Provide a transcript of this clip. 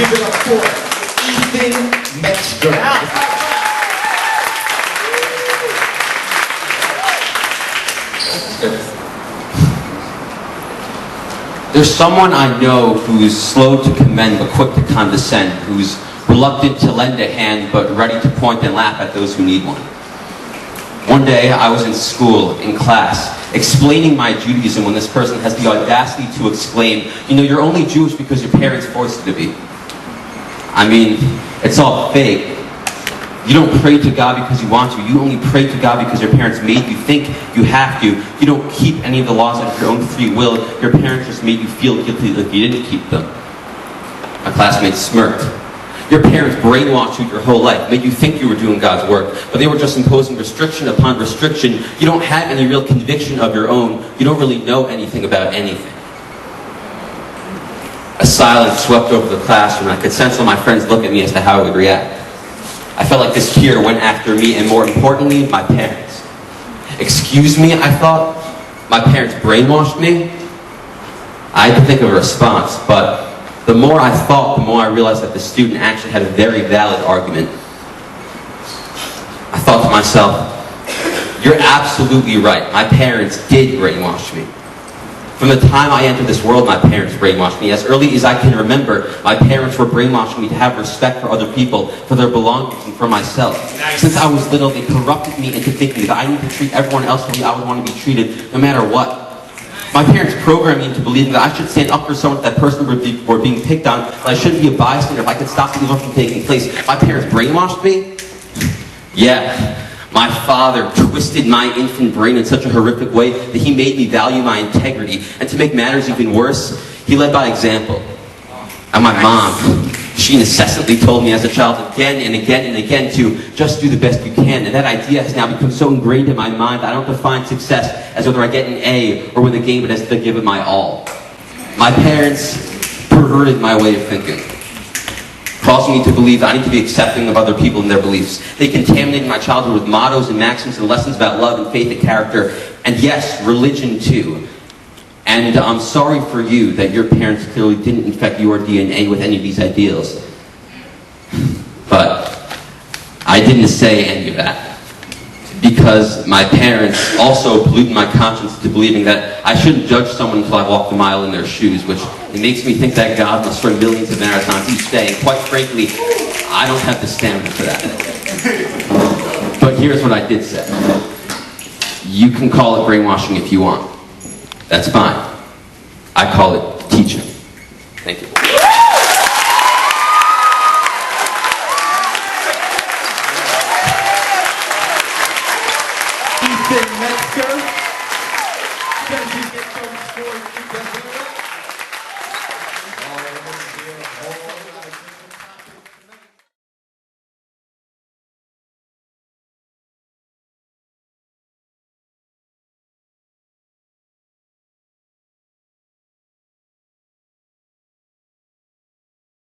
Give it up for Ethan Metzger. There's someone I know who's slow to commend but quick to condescend, who's reluctant to lend a hand but ready to point and laugh at those who need one. One day I was in school, in class, explaining my Judaism when this person has the audacity to exclaim, "You know, you're only Jewish because your parents forced you to be." I mean, it's all fake. You don't pray to God because you want to. You only pray to God because your parents made you think you have to. You don't keep any of the laws out of your own free will. Your parents just made you feel guilty if you didn't keep them. My classmates smirked. Your parents brainwashed you your whole life, made you think you were doing God's work, but they were just imposing restriction upon restriction. You don't have any real conviction of your own. You don't really know anything about anything. A silence swept over the classroom, and I could sense on my friends look at me as to how I would react. I felt like this fear went after me, and more importantly, my parents. Excuse me, I thought? My parents brainwashed me? I had to think of a response, but the more I thought, the more I realized that the student actually had a very valid argument. I thought to myself, you're absolutely right. My parents did brainwash me. From the time I entered this world, my parents brainwashed me. As early as I can remember, my parents were brainwashing me to have respect for other people, for their belongings, and for myself. Since I was little, they corrupted me into thinking that I need to treat everyone else the way I would want to be treated, no matter what. My parents programmed me into believing that I should stand up for someone if that person were being picked on, that I shouldn't be a bystander if I could stop the evil from taking place. My parents brainwashed me? Yeah. My father twisted my infant brain in such a horrific way that he made me value my integrity. And to make matters even worse, he led by example. And my mom, she incessantly told me as a child again and again and again to just do the best you can. And that idea has now become so ingrained in my mind that I don't define success as whether I get an A or win the game, but as to give it my all. My parents perverted my way of thinking, causing me to believe that I need to be accepting of other people and their beliefs. They contaminated my childhood with mottos and maxims and lessons about love and faith and character, and yes, religion too. And I'm sorry for you that your parents clearly didn't infect your DNA with any of these ideals. But I didn't say any of that, because my parents also polluted my conscience to believing that I shouldn't judge someone until I walked a mile in their shoes, which it makes me think that God must run millions of marathons each day. And quite frankly, I don't have the stamina for that. But here's what I did say. You can call it brainwashing if you want. That's fine. I call it teaching. Thank you.